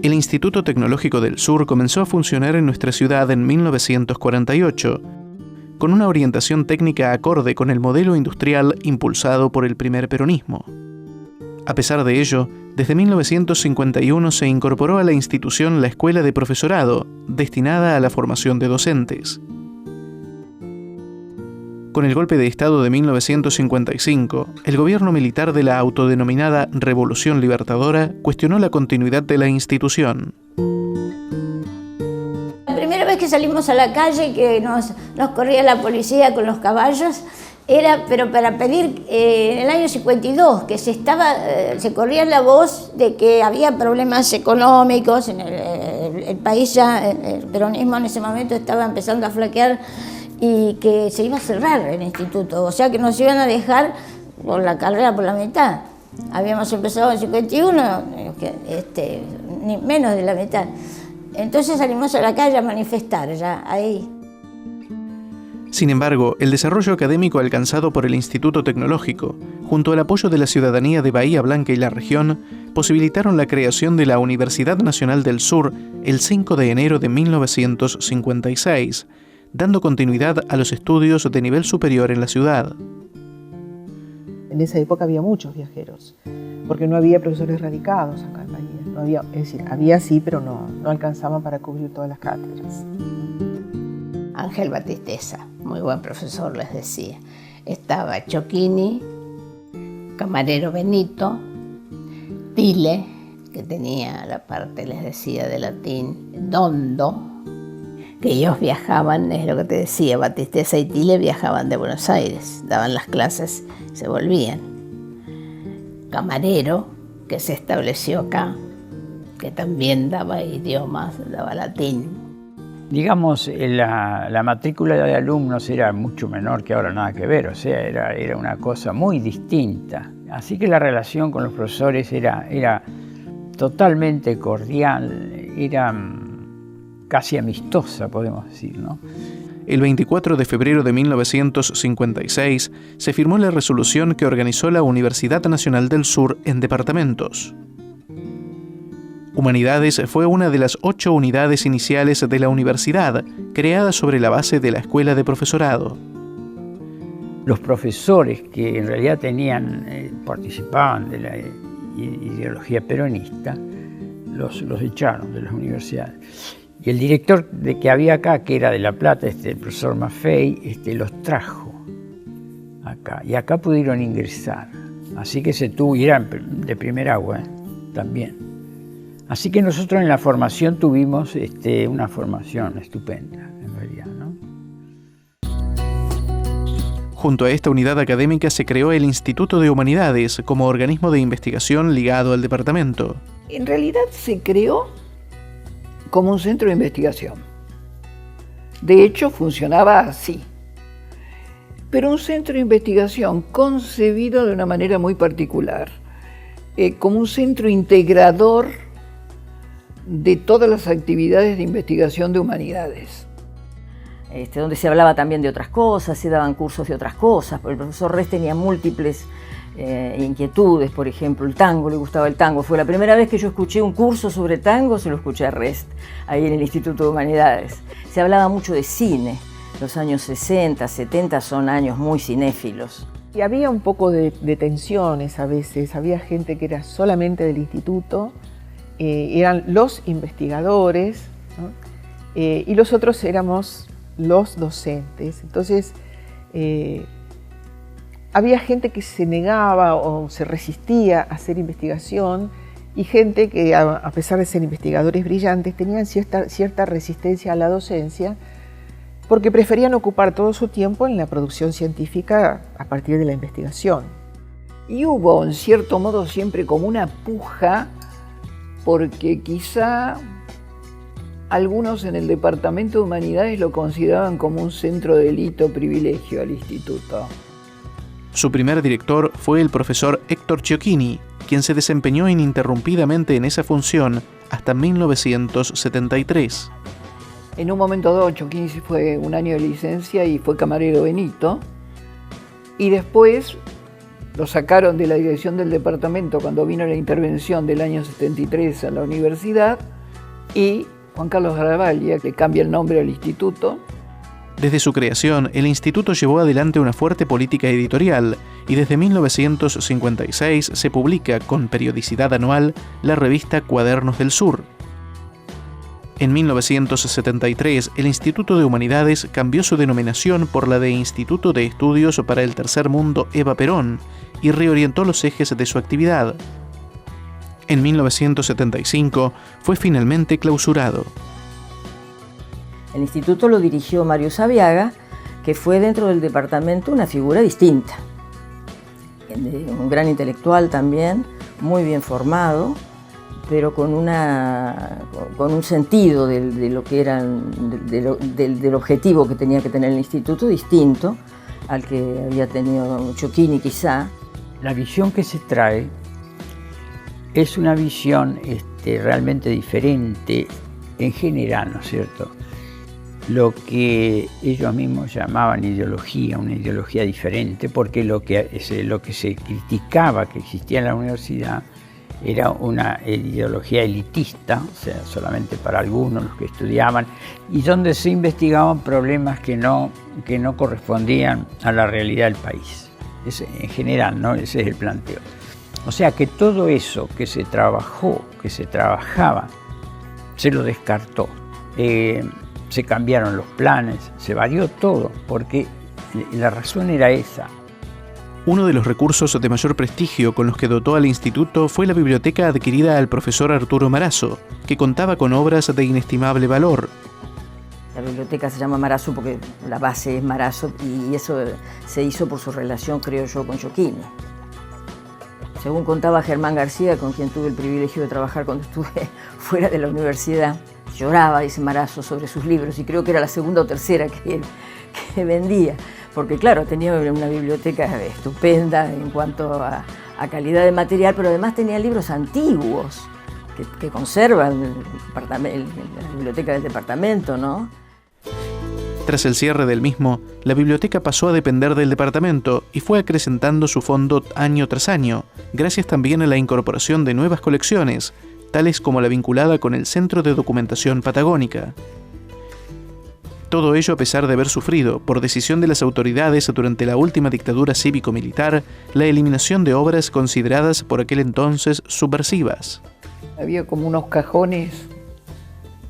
El Instituto Tecnológico del Sur comenzó a funcionar en nuestra ciudad en 1948, con una orientación técnica acorde con el modelo industrial impulsado por el primer peronismo. A pesar de ello, desde 1951 se incorporó a la institución la Escuela de Profesorado, destinada a la formación de docentes. Con el golpe de Estado de 1955, el gobierno militar de la autodenominada Revolución Libertadora cuestionó la continuidad de la institución. La primera vez que salimos a la calle, que nos corría la policía con los caballos, era pero para pedir en el año 52, que se corría la voz de que había problemas económicos, en el país ya, el peronismo en ese momento estaba empezando a flaquear, y que se iba a cerrar el instituto, o sea que nos iban a dejar por la carrera por la mitad. Habíamos empezado en 51, ni menos de la mitad. Entonces salimos a la calle a manifestar ya ahí. Sin embargo, el desarrollo académico alcanzado por el Instituto Tecnológico, junto al apoyo de la ciudadanía de Bahía Blanca y la región, posibilitaron la creación de la Universidad Nacional del Sur el 5 de enero de 1956, dando continuidad a los estudios de nivel superior en la ciudad. En esa época había muchos viajeros, porque no había profesores radicados acá en Bahía. No había, es decir, había sí, pero no alcanzaban para cubrir todas las cátedras. Ángel Batisteza, muy buen profesor, les decía. Estaba Chocchini, Camarero Benito, Tile, que tenía la parte, les decía, de latín, Dondo, que ellos viajaban, es lo que te decía, Batisteza y Tile viajaban de Buenos Aires, daban las clases, se volvían. Camarero, que se estableció acá, que también daba idiomas, daba latín. Digamos, la matrícula de alumnos era mucho menor que ahora, nada que ver, o sea, era una cosa muy distinta. Así que la relación con los profesores era totalmente cordial, era casi amistosa, podemos decir, ¿no? El 24 de febrero de 1956 se firmó la resolución que organizó la Universidad Nacional del Sur en departamentos. Humanidades fue una de las 8 unidades iniciales de la universidad, creada sobre la base de la Escuela de Profesorado. Los profesores que en realidad participaban de la ideología peronista, los echaron de las universidades. Y el director que había acá, que era de La Plata, el profesor Maffei, los trajo acá. Y acá pudieron ingresar. Así que y eran de primer agua también. Así que nosotros en la formación tuvimos una formación estupenda, en realidad, ¿no? Junto a esta unidad académica se creó el Instituto de Humanidades como organismo de investigación ligado al departamento. En realidad se creó como un centro de investigación. De hecho, funcionaba así. Pero un centro de investigación concebido de una manera muy particular, como un centro integrador de todas las actividades de investigación de humanidades. Donde se hablaba también de otras cosas, se daban cursos de otras cosas. El profesor Rest tenía múltiples inquietudes, por ejemplo, el tango, le gustaba el tango. Fue la primera vez que yo escuché un curso sobre tango, se lo escuché a Rest, ahí en el Instituto de Humanidades. Se hablaba mucho de cine, los años 60, 70 son años muy cinéfilos. Y había un poco de tensiones a veces, había gente que era solamente del instituto, eran los investigadores, ¿no? Y los otros éramos los docentes. Entonces, había gente que se negaba o se resistía a hacer investigación y gente que, a pesar de ser investigadores brillantes, tenían cierta resistencia a la docencia porque preferían ocupar todo su tiempo en la producción científica a partir de la investigación. Y hubo, en cierto modo, siempre como una puja, porque quizá algunos en el Departamento de Humanidades lo consideraban como un centro de delito privilegio al instituto. Su primer director fue el profesor Héctor Chocchini, quien se desempeñó ininterrumpidamente en esa función hasta 1973. En un momento dado, Chocchini fue un año de licencia y fue Camarero Benito. Y después lo sacaron de la dirección del departamento cuando vino la intervención del año 73 a la universidad, y Juan Carlos Garavaglia, que cambia el nombre al instituto. Desde su creación, el instituto llevó adelante una fuerte política editorial y desde 1956 se publica con periodicidad anual la revista Cuadernos del Sur. En 1973, el Instituto de Humanidades cambió su denominación por la de Instituto de Estudios para el Tercer Mundo Eva Perón y reorientó los ejes de su actividad. En 1975 fue finalmente clausurado. El instituto lo dirigió Mario Saviaga, que fue dentro del departamento una figura distinta. Un gran intelectual también, muy bien formado, pero con un sentido de lo que era, del objetivo que tenía que tener el instituto distinto al que había tenido Ciocchini quizá. La visión que se trae es una visión realmente diferente en general, ¿no es cierto? Lo que ellos mismos llamaban ideología, una ideología diferente, porque lo que se criticaba que existía en la universidad era una ideología elitista, o sea, solamente para algunos los que estudiaban, y donde se investigaban problemas que no correspondían a la realidad del país. En general, ¿no? Ese es el planteo. O sea que todo eso que se trabajó, que se trabajaba, se lo descartó. Se cambiaron los planes, se varió todo, porque la razón era esa. Uno de los recursos de mayor prestigio con los que dotó al instituto fue la biblioteca adquirida al profesor Arturo Marazo, que contaba con obras de inestimable valor. La biblioteca se llama Marazo porque la base es Marazo, y eso se hizo por su relación, creo yo, con Ciocchini. Según contaba Germán García, con quien tuve el privilegio de trabajar cuando estuve fuera de la universidad, lloraba, dice Marazo, sobre sus libros, y creo que era la segunda o tercera que vendía, porque claro, tenía una biblioteca estupenda en cuanto a calidad de material, pero además tenía libros antiguos que conservan la biblioteca del departamento, ¿no? Tras el cierre del mismo, la biblioteca pasó a depender del departamento y fue acrecentando su fondo año tras año, gracias también a la incorporación de nuevas colecciones, tales como la vinculada con el Centro de Documentación Patagónica. Todo ello a pesar de haber sufrido, por decisión de las autoridades durante la última dictadura cívico-militar, la eliminación de obras consideradas por aquel entonces subversivas. Había como unos cajones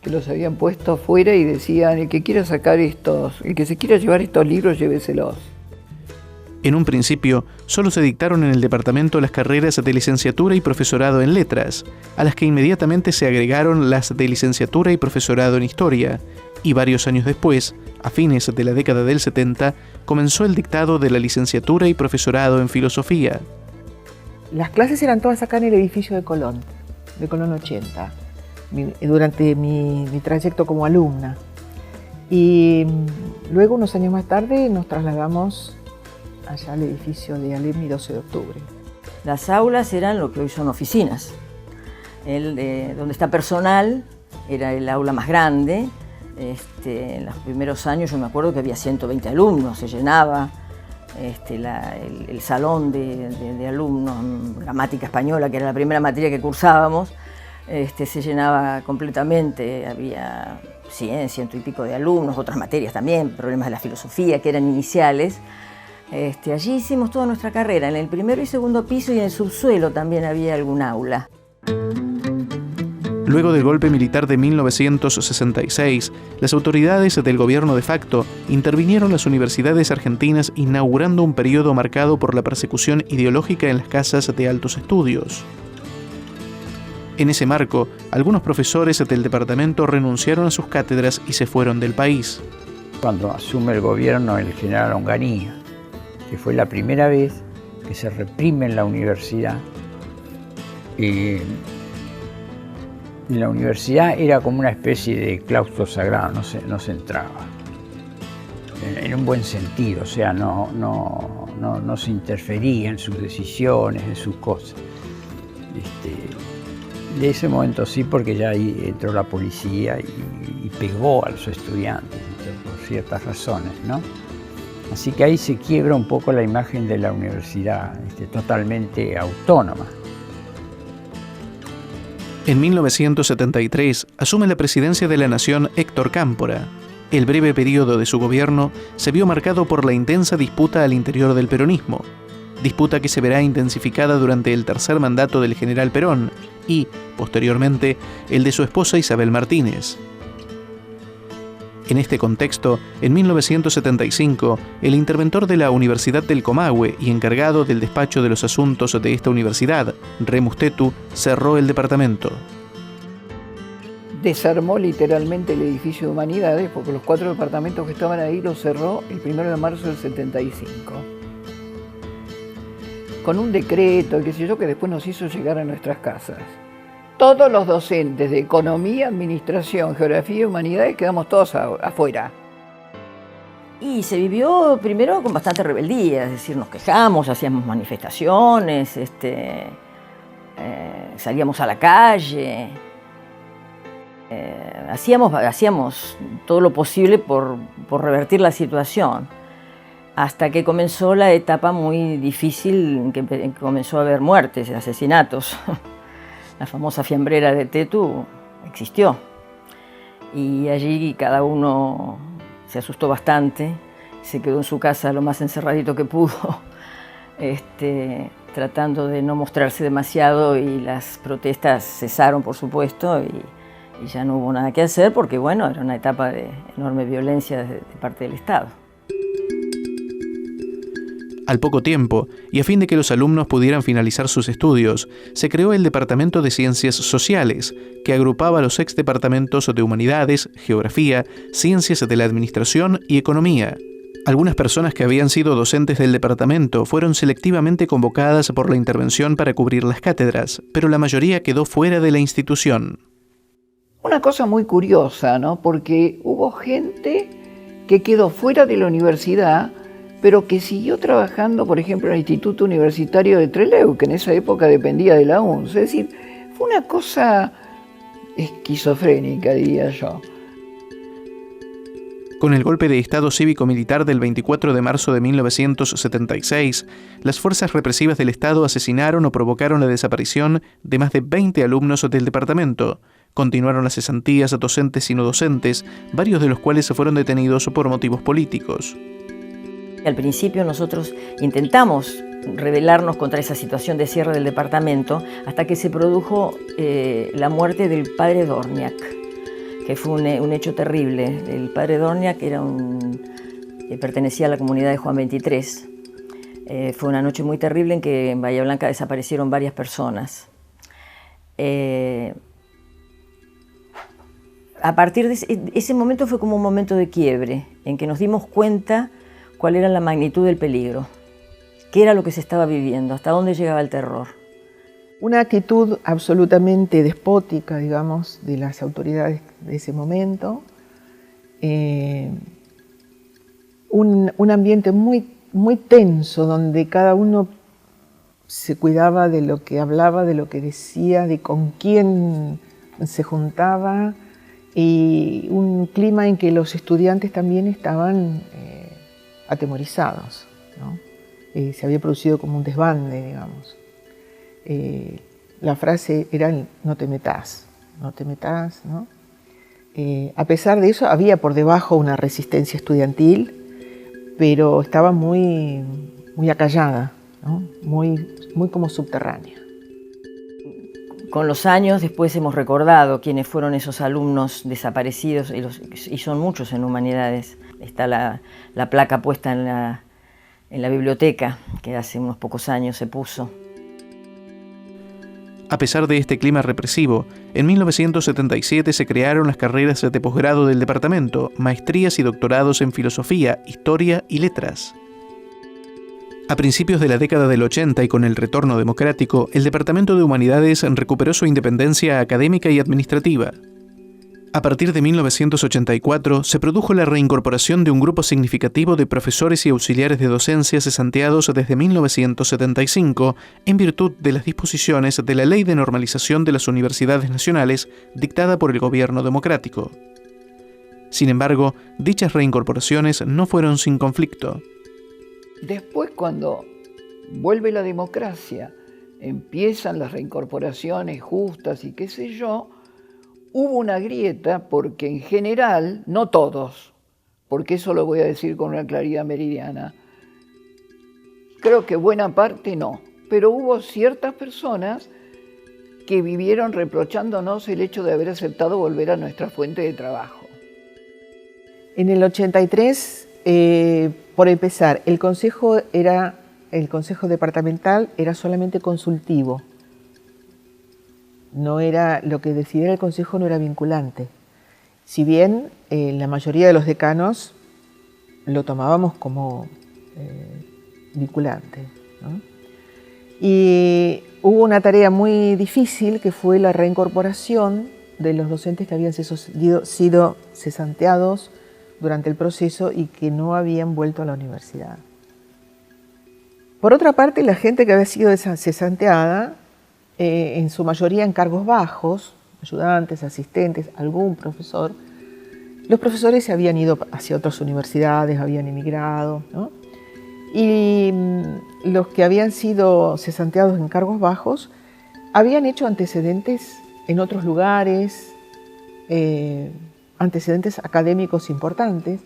que los habían puesto afuera y decían: el que quiera sacar estos, el que se quiera llevar estos libros, lléveselos. En un principio, solo se dictaron en el departamento las carreras de licenciatura y profesorado en letras, a las que inmediatamente se agregaron las de licenciatura y profesorado en historia, y varios años después, a fines de la década del 70, comenzó el dictado de la licenciatura y profesorado en filosofía. Las clases eran todas acá en el edificio de Colón 80, durante mi trayecto como alumna. Y luego, unos años más tarde, nos trasladamos allá al edificio de Alem y 12 de octubre. Las aulas eran lo que hoy son oficinas. Donde está personal era el aula más grande. En los primeros años yo me acuerdo que había 120 alumnos, se llenaba el salón de alumnos, gramática española, que era la primera materia que cursábamos, se llenaba completamente, había 100 y pico de alumnos, otras materias también, problemas de la filosofía que eran iniciales. Allí hicimos toda nuestra carrera, en el primero y segundo piso, y en el subsuelo también había algún aula. Luego del golpe militar de 1966, las autoridades del gobierno de facto intervinieron las universidades argentinas, inaugurando un periodo marcado por la persecución ideológica en las casas de altos estudios. En ese marco, algunos profesores del departamento renunciaron a sus cátedras y se fueron del país. Cuando asume el gobierno el general Onganía, que fue la primera vez que se reprime en la universidad, la universidad era como una especie de claustro sagrado, no se entraba. En un buen sentido, o sea, no se interfería en sus decisiones, en sus cosas. De ese momento sí, porque ya ahí entró la policía y pegó a los estudiantes, por ciertas razones, ¿no? Así que ahí se quiebra un poco la imagen de la universidad, totalmente autónoma. En 1973 asume la presidencia de la Nación Héctor Cámpora. El breve periodo de su gobierno se vio marcado por la intensa disputa al interior del peronismo, disputa que se verá intensificada durante el tercer mandato del general Perón y, posteriormente, el de su esposa Isabel Martínez. En este contexto, en 1975, el interventor de la Universidad del Comahue y encargado del despacho de los asuntos de esta universidad, Remus Tetu, cerró el departamento. Desarmó literalmente el edificio de Humanidades, porque los 4 departamentos que estaban ahí los cerró el 1 de marzo del 75. Con un decreto, qué sé yo, que después nos hizo llegar a nuestras casas. Todos los docentes de Economía, Administración, Geografía y Humanidades quedamos todos afuera. Y se vivió primero con bastante rebeldía, es decir, nos quejamos, hacíamos manifestaciones, salíamos a la calle, hacíamos todo lo posible por revertir la situación, hasta que comenzó la etapa muy difícil en que comenzó a haber muertes, asesinatos. La famosa fiambrera de Tetu existió y allí cada uno se asustó bastante, se quedó en su casa lo más encerradito que pudo, tratando de no mostrarse demasiado, y las protestas cesaron, por supuesto, y ya no hubo nada que hacer porque, bueno, era una etapa de enorme violencia de parte del Estado. Al poco tiempo, y a fin de que los alumnos pudieran finalizar sus estudios, se creó el Departamento de Ciencias Sociales, que agrupaba los exdepartamentos de Humanidades, Geografía, Ciencias de la Administración y Economía. Algunas personas que habían sido docentes del departamento fueron selectivamente convocadas por la intervención para cubrir las cátedras, pero la mayoría quedó fuera de la institución. Una cosa muy curiosa, ¿no? Porque hubo gente que quedó fuera de la universidad, pero que siguió trabajando, por ejemplo, en el Instituto Universitario de Trelew, que en esa época dependía de la UNS. Es decir, fue una cosa esquizofrénica, diría yo. Con el golpe de Estado cívico-militar del 24 de marzo de 1976, las fuerzas represivas del Estado asesinaron o provocaron la desaparición de más de 20 alumnos del departamento. Continuaron las cesantías a docentes y no docentes, varios de los cuales fueron detenidos por motivos políticos. Al principio nosotros intentamos rebelarnos contra esa situación de cierre del departamento hasta que se produjo la muerte del padre Dorniak, que fue un hecho terrible. El padre Dorniak pertenecía a la comunidad de Juan 23. Fue una noche muy terrible en que en Bahía Blanca desaparecieron varias personas. A partir de ese momento fue como un momento de quiebre, en que nos dimos cuenta cuál era la magnitud del peligro, qué era lo que se estaba viviendo, hasta dónde llegaba el terror. Una actitud absolutamente despótica, digamos, de las autoridades de ese momento. Un ambiente muy, muy tenso, donde cada uno se cuidaba de lo que hablaba, de lo que decía, de con quién se juntaba, y un clima en que los estudiantes también estaban atemorizados, ¿no? Se había producido como un desbande, digamos. La frase era no te metas, ¿no? A pesar de eso, había por debajo una resistencia estudiantil, pero estaba muy, muy acallada, ¿no? Muy como subterránea. Con los años después hemos recordado quiénes fueron esos alumnos desaparecidos, y son muchos en Humanidades. Está la placa puesta en la biblioteca, que hace unos pocos años se puso. A pesar de este clima represivo, en 1977 se crearon las carreras de posgrado del departamento, maestrías y doctorados en filosofía, historia y letras. A principios de la década del 80 y con el retorno democrático, el Departamento de Humanidades recuperó su independencia académica y administrativa. A partir de 1984 se produjo la reincorporación de un grupo significativo de profesores y auxiliares de docencia cesanteados desde 1975 en virtud de las disposiciones de la Ley de Normalización de las Universidades Nacionales dictada por el gobierno democrático. Sin embargo, dichas reincorporaciones no fueron sin conflicto. Después, cuando vuelve la democracia, empiezan las reincorporaciones justas y qué sé yo, hubo una grieta porque en general, no todos, porque eso lo voy a decir con una claridad meridiana, creo que buena parte no, pero hubo ciertas personas que vivieron reprochándonos el hecho de haber aceptado volver a nuestra fuente de trabajo. En el 83, por empezar, el consejo departamental era solamente consultivo. No era, lo que decidiera el consejo no era vinculante. Si bien la mayoría de los decanos lo tomábamos como vinculante, ¿no? Y hubo una tarea muy difícil que fue la reincorporación de los docentes que habían sido cesanteados durante el proceso y que no habían vuelto a la universidad. Por otra parte, la gente que había sido cesanteada, en su mayoría en cargos bajos, ayudantes, asistentes, algún profesor, los profesores se habían ido hacia otras universidades, habían emigrado, ¿no? Y los que habían sido cesanteados en cargos bajos habían hecho antecedentes en otros lugares, antecedentes académicos importantes.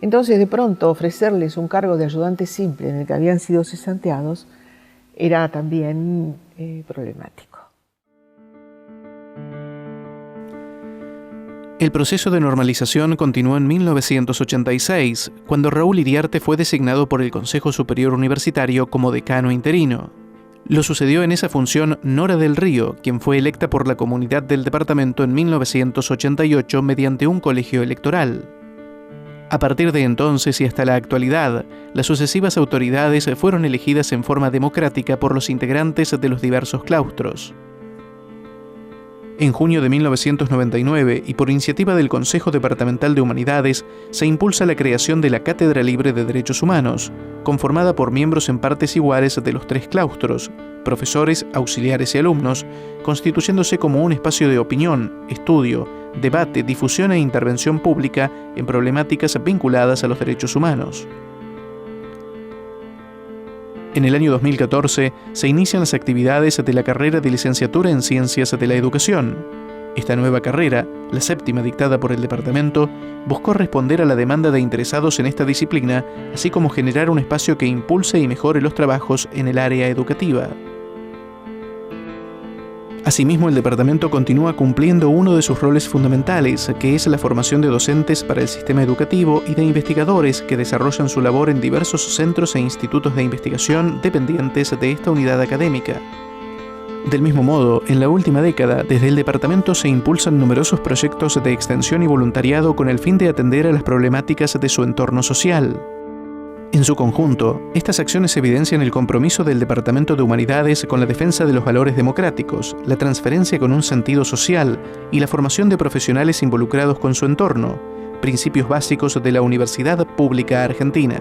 Entonces, de pronto, ofrecerles un cargo de ayudante simple en el que habían sido cesanteados era también problemático. El proceso de normalización continuó en 1986, cuando Raúl Iriarte fue designado por el Consejo Superior Universitario como decano interino. Lo sucedió en esa función Nora del Río, quien fue electa por la comunidad del departamento en 1988 mediante un colegio electoral. A partir de entonces y hasta la actualidad, las sucesivas autoridades fueron elegidas en forma democrática por los integrantes de los diversos claustros. En junio de 1999, y por iniciativa del Consejo Departamental de Humanidades, se impulsa la creación de la Cátedra Libre de Derechos Humanos, conformada por miembros en partes iguales de los tres claustros, profesores, auxiliares y alumnos, constituyéndose como un espacio de opinión, estudio, debate, difusión e intervención pública en problemáticas vinculadas a los derechos humanos. En el año 2014 se inician las actividades de la carrera de licenciatura en Ciencias de la Educación. Esta nueva carrera, la 7ª dictada por el departamento, buscó responder a la demanda de interesados en esta disciplina, así como generar un espacio que impulse y mejore los trabajos en el área educativa. Asimismo, el departamento continúa cumpliendo uno de sus roles fundamentales, que es la formación de docentes para el sistema educativo y de investigadores que desarrollan su labor en diversos centros e institutos de investigación dependientes de esta unidad académica. Del mismo modo, en la última década, desde el departamento se impulsan numerosos proyectos de extensión y voluntariado con el fin de atender a las problemáticas de su entorno social. En su conjunto, estas acciones evidencian el compromiso del Departamento de Humanidades con la defensa de los valores democráticos, la transferencia con un sentido social y la formación de profesionales involucrados con su entorno, principios básicos de la Universidad Pública Argentina.